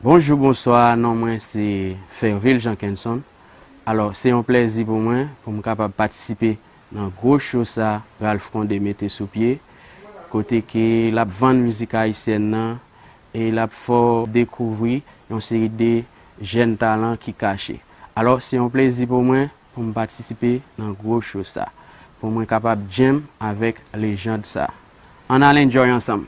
Bonjour, bonsoir, non, moi c'est Ferville Jenkinson. Alors, c'est un plaisir pour moi, pour me capable participer dans gros show ça, Ralph Condé mette sous pied, côté que la vente musique haïtienne et la faut découvrir une série de jeunes talents qui cachés. Alors, c'est un plaisir pour moi pour me participer dans gros show ça, pour moi capable jam avec les gens de ça. On allait enjoy ensemble.